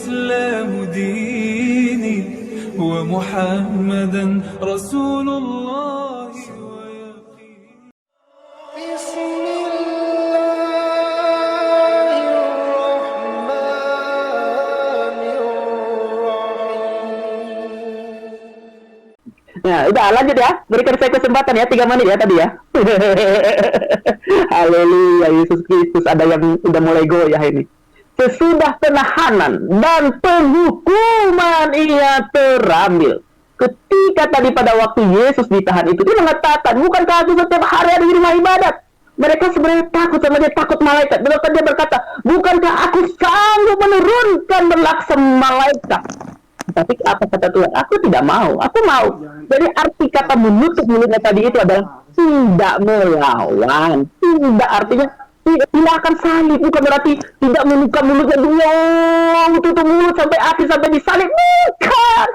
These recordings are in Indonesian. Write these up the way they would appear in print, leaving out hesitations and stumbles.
الإسلام ديني ومحمدا رسول الله ويقين. بسم الله الرحمن الرحيم. Nah, udah lanjut ya. Berikan saya kesempatan ya, 3 menit ya tadi ya. Haleluya, Yesus Kristus. Ada yang udah mulai goyah ini. Sesudah penahanan dan penghukuman ia terambil. Ketika tadi pada waktu Yesus ditahan itu, dia mengatakan, bukankah aku setiap hari ada di rumah ibadat? Mereka sebenarnya takut sama dia, takut malaikat. Bahkan dia berkata, bukankah aku sanggup menurunkan berlaksana malaikat? Tapi apa kata Tuhan? Aku tidak mau, aku mau. Jadi arti kata menutup mulutnya tadi itu adalah tidak melawan. Tidak artinya tidak akan salib, bukan berarti tidak membuka mulutnya dulu, tutup mulut sampai api sampai disalib, bukan.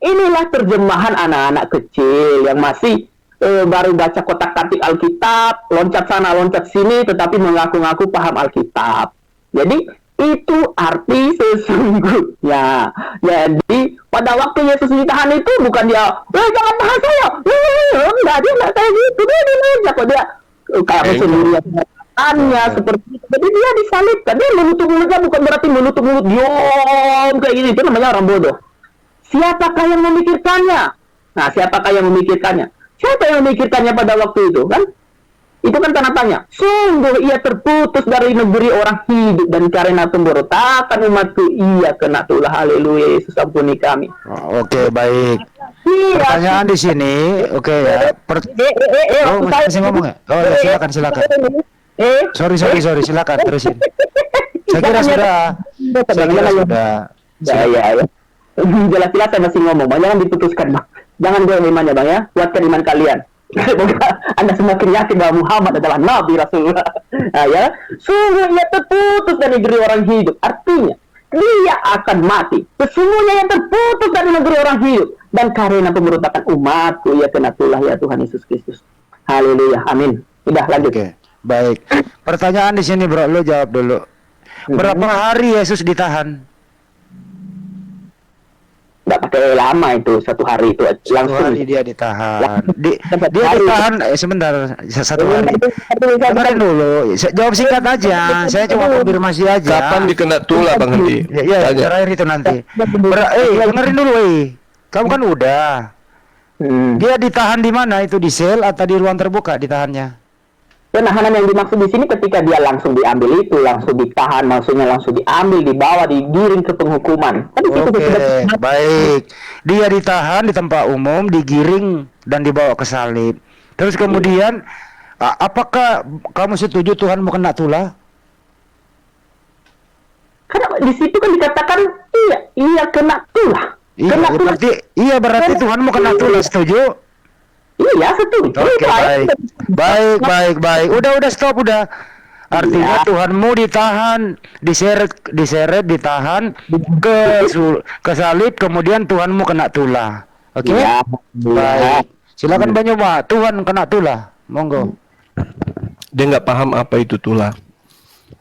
Inilah terjemahan anak-anak kecil yang masih baru baca kotak-katik Alkitab, loncat sana loncat sini, tetapi mengaku-ngaku paham Alkitab. Jadi itu arti sesungguhnya. Jadi pada waktu Yesus ditahan itu bukan dia, jangan tahan saya, enggak, dia enggak kayak gitu, dia aja kok, dia kayak sendiri tanya seperti itu. Jadi dia disalibkan, dia menutup mulutnya bukan berarti menutup mulut diam kayak gini, itu namanya orang bodoh. Siapakah yang memikirkannya? Nah, siapakah yang memikirkannya? Siapa yang memikirkannya pada waktu itu kan? Itu kan tanda tanya. Sungguh ia terputus dari negeri orang hidup, dan karena pemberontakan umatku ia kena tulah. Haleluya, Yesus ampuni kami. Oke, baik. Pertanyaan di sini, oke ya. Masih ngomong ya? Oh ya, silakan. Sorry, silakan terusin. Saya kira sudah. Ya. Jelas-jelas saya masih ngomong, jangan diputuskan, Bang. Jangan gue imannya, Bang ya. Kuatkan iman kalian. Semoga Anda semakin yakin bahwa Muhammad adalah Nabi Rasulullah. Nah, ya. Sungguh ia terputus dari negeri orang hidup. Artinya, dia akan mati. Sesungguhnya ia terputus dari negeri orang hidup. Dan karena pemberontakan umatku, ia kena tulah ya Tuhan Yesus Kristus. Haleluya, amin. Udah, lanjut. Oke, baik. Pertanyaan di sini, bro, lo jawab dulu. Berapa hari Yesus ditahan? Nggak pakai lama itu, 1 hari itu langsung. 1 hari dia ditahan. Dia ditahan sebentar, 1 hari. Dengarin dulu, jawab singkat aja. Saya cuma konfirmasi aja. Kapan dikena tulah, Bang Hendi? Ya, terakhir itu nanti. Dengerin dulu, kamu kan udah. Dia ditahan di mana itu, di sel atau di ruang terbuka ditahannya? Penahanan yang dimaksud di sini ketika dia langsung diambil itu, langsung ditahan, maksudnya langsung diambil, dibawa, digiring ke penghukuman. Oke, baik. Dia ditahan di tempat umum, digiring dan dibawa ke salib. Terus kemudian, apakah kamu setuju Tuhan mau kena tulah? Karena di situ kan dikatakan iya kena tulah. Berarti Tuhan mau kena tulah, setuju? Iya, setuju. Oke, baik. Udah, stop, udah. Artinya Tuhanmu ditahan, diseret, ditahan ke salib, kemudian Tuhanmu kena tulah. Oke? Baik. Silakan Bang Nyoba, Tuhan kena tulah. Monggo. Dia nggak paham apa itu tulah.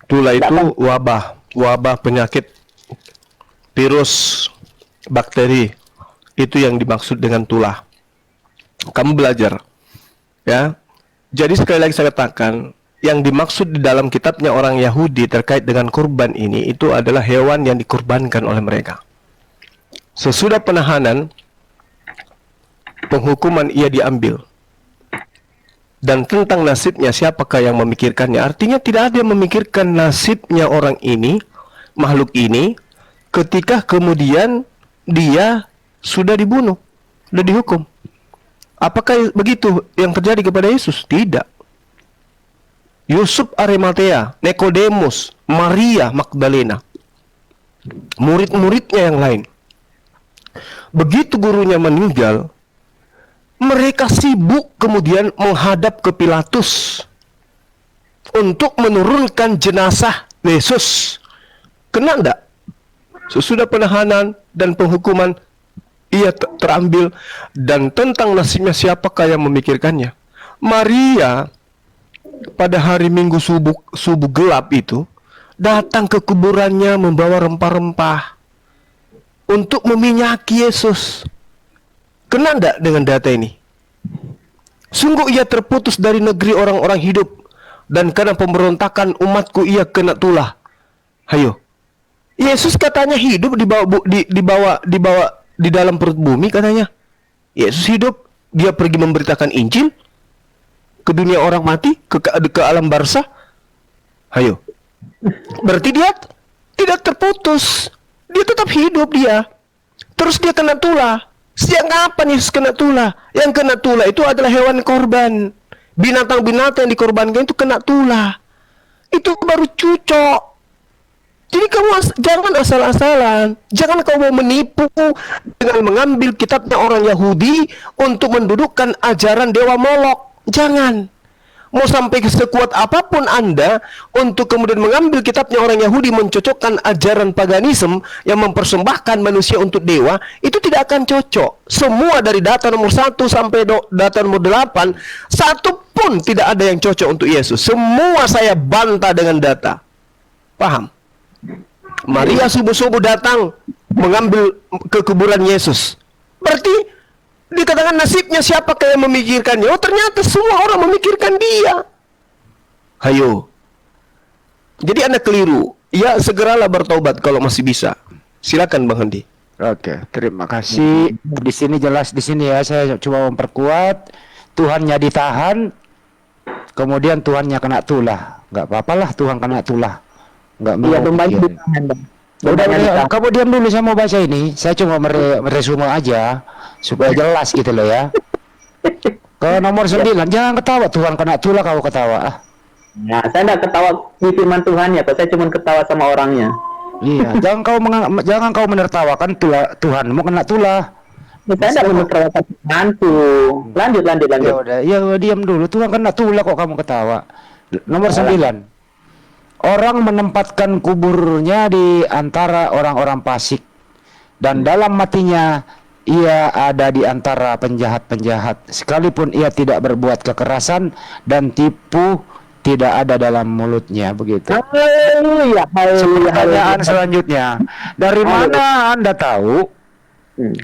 Tulah itu wabah penyakit, virus, bakteri. Itu yang dimaksud dengan tulah. Kamu belajar, ya. Jadi sekali lagi saya katakan, yang dimaksud di dalam kitabnya orang Yahudi terkait dengan kurban ini itu adalah hewan yang dikurbankan oleh mereka. Sesudah penahanan, penghukuman ia diambil. Dan tentang nasibnya, siapakah yang memikirkannya? Artinya tidak ada yang memikirkan nasibnya orang ini, makhluk ini, ketika kemudian dia sudah dibunuh, sudah dihukum. Apakah begitu yang terjadi kepada Yesus? Tidak. Yusuf Arimatea, Nikodemus, Maria Magdalena, murid-muridnya yang lain. Begitu gurunya meninggal, mereka sibuk kemudian menghadap ke Pilatus untuk menurunkan jenazah Yesus. Kena enggak? Sesudah penahanan dan penghukuman, ia terambil, dan tentang nasibnya siapakah yang memikirkannya? Maria pada hari Minggu subuh gelap itu datang ke kuburannya membawa rempah-rempah. untuk meminyaki Yesus. Kena enggak dengan data ini? Sungguh ia terputus dari negeri orang-orang hidup, dan karena pemberontakan umatku ia kena tulah. Hayo. Yesus katanya hidup di dalam perut bumi katanya. Yesus hidup, dia pergi memberitakan Injil ke dunia orang mati, ke alam barzah. Hayo. Berarti dia tidak terputus. Dia tetap hidup dia. Terus dia kena tulah. Sejak kapan Yesus kena tulah? Yang kena tulah itu adalah hewan korban. Binatang-binatang yang dikorbankan itu kena tulah. Itu baru cucok. Jadi kamu jangan asal-asalan. Jangan kamu menipu dengan mengambil kitabnya orang Yahudi untuk mendudukkan ajaran Dewa Molok. Jangan. Mau sampai sekuat apapun Anda untuk kemudian mengambil kitabnya orang Yahudi mencocokkan ajaran paganisme yang mempersembahkan manusia untuk dewa, itu tidak akan cocok. Semua dari data nomor 1 sampai data nomor 8, satu pun tidak ada yang cocok untuk Yesus. Semua saya bantah dengan data. Paham? Maria subuh-subuh datang mengambil ke kuburan Yesus. Berarti dikatakan nasibnya siapa yang memikirkannya? Oh, ternyata semua orang memikirkan dia. Hayo. Jadi Anda keliru. Ya, segeralah bertobat kalau masih bisa. Silakan Bang Handi. Oke, terima kasih. Di sini jelas di sini ya, saya coba memperkuat. Tuhannya ditahan, kemudian Tuhannya kena tulah. Enggak apa-apalah Tuhan kena tulah. Enggak mau. Iya, dombanya bikin. ditahan, Bang. Udah, Dombanya ditahan. kamu diam dulu, saya mau baca ini. Saya cuma meresume aja supaya jelas gitu loh ya. Ke nomor 9, jangan ketawa. Tuhan kena tulah kau ketawa. Ah. Nah, saya enggak ketawa di firman Tuhan ya, Pak. Saya cuma ketawa sama orangnya. Iya, jangan kau menertawakan Tuhanmu kena tulah. Saya enggak menertawakan Tuhanku. Lanjut. Ya udah, ya diam dulu. Tuhan kena tulah kok kamu ketawa. Nomor 9. Orang menempatkan kuburnya di antara orang-orang fasik, dan dalam matinya ia ada di antara penjahat-penjahat, sekalipun ia tidak berbuat kekerasan dan tipu tidak ada dalam mulutnya. Begitu. Haleluya. Pertanyaan selanjutnya, dari mana Anda tahu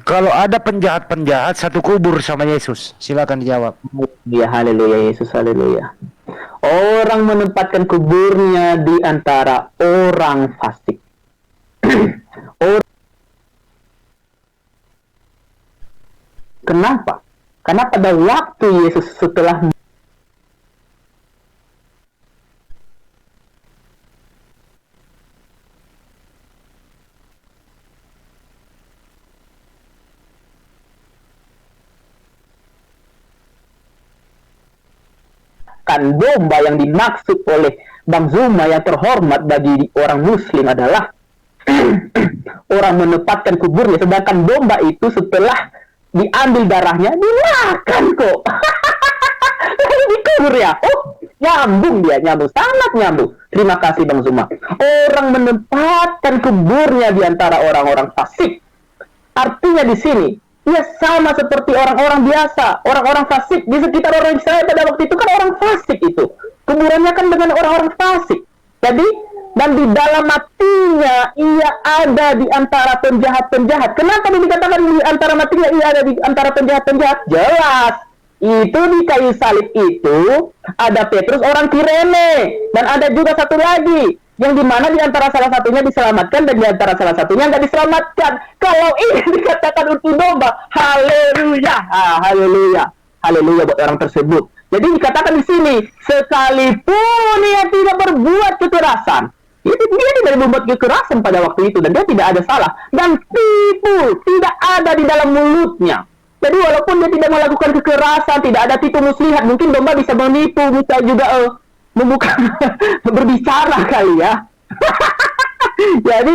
kalau ada penjahat-penjahat satu kubur sama Yesus? Silakan dijawab. Ya, haleluya Yesus, haleluya. Orang menempatkan kuburnya di antara orang fasik. Kenapa? Karena pada waktu Yesus setelah domba yang dimaksud oleh Bang Zuma yang terhormat bagi orang muslim adalah orang menempatkan kuburnya, sedangkan domba itu setelah diambil darahnya dimakan kok. Lalu dikubur ya. Oh, nyambung, sangat nyambung. Terima kasih Bang Zuma. Orang menempatkan kuburnya di antara orang-orang fasik. Artinya di sini ia sama seperti orang-orang biasa, orang-orang fasik di sekitar orang Israel pada waktu itu kan orang fasik itu. Kuburannya kan dengan orang-orang fasik. Jadi, dan di dalam matinya ia ada di antara penjahat-penjahat. Kenapa dikatakan di antara matinya ia ada di antara penjahat-penjahat? Jelas. Itu di kayu salib itu ada Petrus orang Kirene, dan ada juga satu lagi yang dimana di antara salah satunya diselamatkan dan di antara salah satunya nggak diselamatkan. Kalau ini dikatakan untuk domba, haleluya, haleluya buat orang tersebut. Jadi dikatakan di sini, sekalipun ia tidak berbuat kekerasan, dia tidak berbuat kekerasan pada waktu itu dan dia tidak ada salah, dan tipu tidak ada di dalam mulutnya. Jadi walaupun dia tidak melakukan kekerasan, tidak ada tipu muslihat, mungkin domba bisa menipu, bisa juga membuka berbicara kali ya. Jadi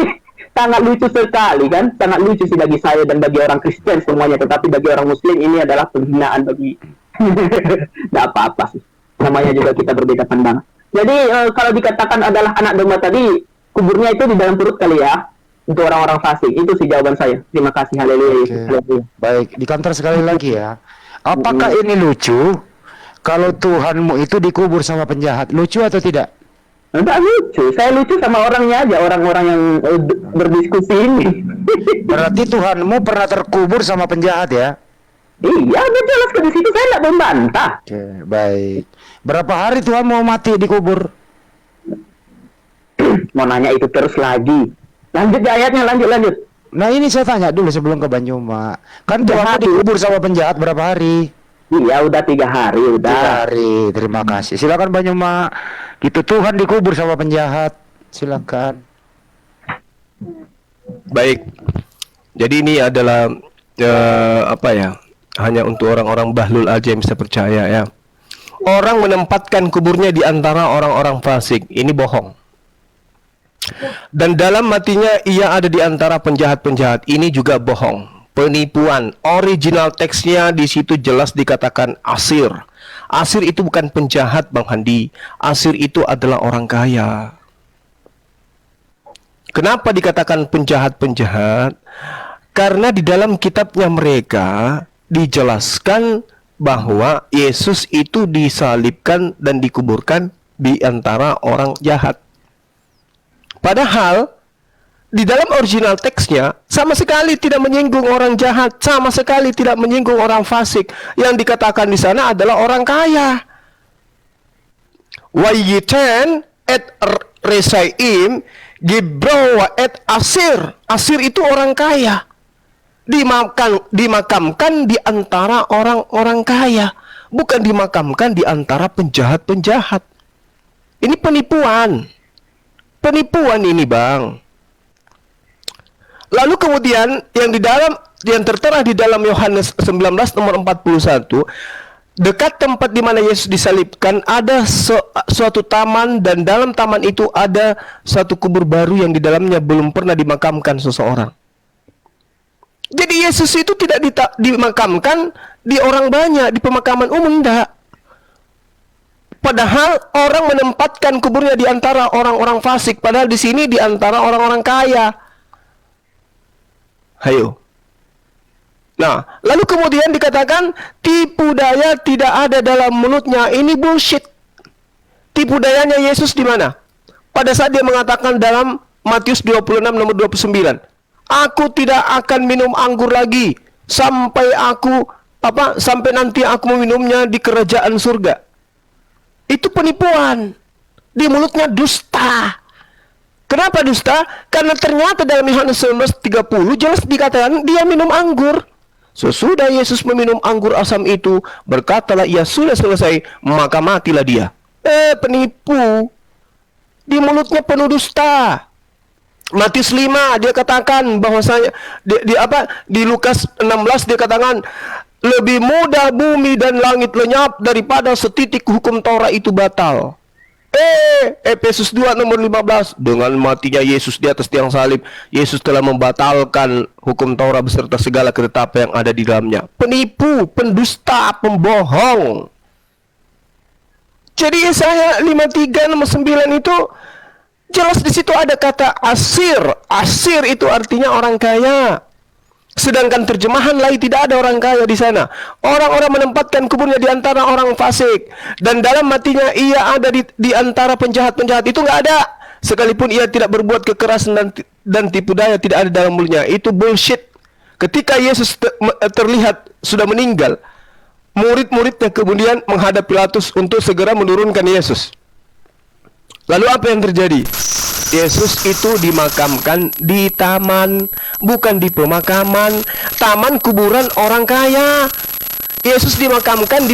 sangat lucu sekali kan, sangat lucu sih bagi saya dan bagi orang Kristen semuanya, tetapi bagi orang Muslim ini adalah penghinaan bagi tidak apa-apa sih, namanya juga kita berbeda pandangan. Jadi kalau dikatakan adalah anak domba tadi, kuburnya itu di dalam perut kali ya, untuk orang-orang fasik. Itu sih jawaban saya. Terima kasih, haleluya. Okay. Baik, di kantor sekali lagi ya, apakah ini lucu kalau Tuhanmu itu dikubur sama penjahat? Lucu atau tidak? Enggak lucu, saya lucu sama orangnya aja, orang-orang yang berdiskusi ini. Berarti Tuhanmu pernah terkubur sama penjahat ya? Iya, udah jelas ke di situ, saya nggak membantah. Oke, baik. Berapa hari Tuhan mau mati dikubur? Mau nanya itu terus lagi. Lanjut ya ayatnya, lanjut. Nah ini saya tanya dulu sebelum ke Banyuma. Kan Tuhanmu dikubur sama penjahat berapa hari? Iya, udah 3 hari, 3 udah. hari, terima kasih. Silakan Banyuma. Gitu Tuhan dikubur sama penjahat. Silakan. Baik. Jadi ini adalah apa ya? Hanya untuk orang-orang bahlul aja yang bisa percaya ya. Orang menempatkan kuburnya di antara orang-orang fasik. Ini bohong. Dan dalam matinya ia ada di antara penjahat-penjahat. Ini juga bohong. Penipuan. Original teksnya di situ jelas dikatakan asir. Asir itu bukan penjahat, Bang Handi. Asir itu adalah orang kaya. Kenapa dikatakan penjahat-penjahat? Karena di dalam kitabnya mereka dijelaskan bahwa Yesus itu disalibkan dan dikuburkan di antara orang jahat. Padahal di dalam original teksnya sama sekali tidak menyinggung orang jahat, sama sekali tidak menyinggung orang fasik. Yang dikatakan di sana adalah orang kaya. Wayiten et resaim gibrowa et asir. Asir itu orang kaya. Dimakamkan di antara orang-orang kaya, bukan dimakamkan di antara penjahat-penjahat. Ini penipuan. Penipuan ini, Bang. Lalu kemudian yang tertera di dalam Yohanes 19 nomor 41, dekat tempat di mana Yesus disalibkan ada suatu taman, dan dalam taman itu ada satu kubur baru yang di dalamnya belum pernah dimakamkan seseorang. Jadi Yesus itu tidak dimakamkan di orang banyak, di pemakaman umum, enggak. Padahal orang menempatkan kuburnya di antara orang-orang fasik, padahal di sini di antara orang-orang kaya. Hayo. Nah, lalu kemudian dikatakan tipu daya tidak ada dalam mulutnya. Ini bullshit. Tipu dayanya Yesus di mana? Pada saat dia mengatakan dalam Matius 26 nomor 29. Aku tidak akan minum anggur lagi sampai nanti aku meminumnya di kerajaan surga. Itu penipuan. Di mulutnya dusta. Kenapa dusta? Karena ternyata dalam Yohanes 19:30 jelas dikatakan dia minum anggur. Sesudah Yesus meminum anggur asam itu, berkatalah ia sudah selesai, maka matilah dia. Penipu. Di mulutnya penuh dusta. Matius 5 dia katakan bahwasanya di Lukas 16 dia katakan lebih mudah bumi dan langit lenyap daripada setitik hukum Taurat itu batal. Efesus 2 nomor 15, dengan matinya Yesus di atas tiang salib, Yesus telah membatalkan hukum Taurat beserta segala ketetapan yang ada di dalamnya. Penipu, pendusta, pembohong. Jadi Yesaya 53 nomor 9 itu jelas di situ ada kata asir. Asir itu artinya orang kaya. Sedangkan terjemahan lain tidak ada orang kaya di sana. Orang-orang menempatkan kuburnya di antara orang fasik, dan dalam matinya ia ada di antara penjahat-penjahat. Itu nggak ada. Sekalipun ia tidak berbuat kekerasan dan tipu daya tidak ada dalam mulutnya. Itu bullshit. Ketika Yesus terlihat sudah meninggal, murid-muridnya kemudian menghadap Pilatus untuk segera menurunkan Yesus. Lalu apa yang terjadi? Yesus itu dimakamkan di taman, bukan di pemakaman. Taman kuburan orang kaya. Yesus dimakamkan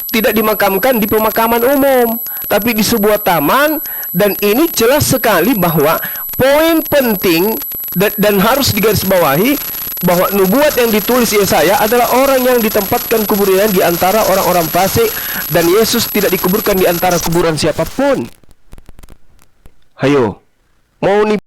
tidak dimakamkan di pemakaman umum, tapi di sebuah taman. Dan ini jelas sekali bahwa poin penting dan harus digarisbawahi bahwa nubuat yang ditulis Yesaya adalah orang yang ditempatkan kuburannya di antara orang-orang fasik, dan Yesus tidak dikuburkan di antara kuburan siapapun. Hayo, mau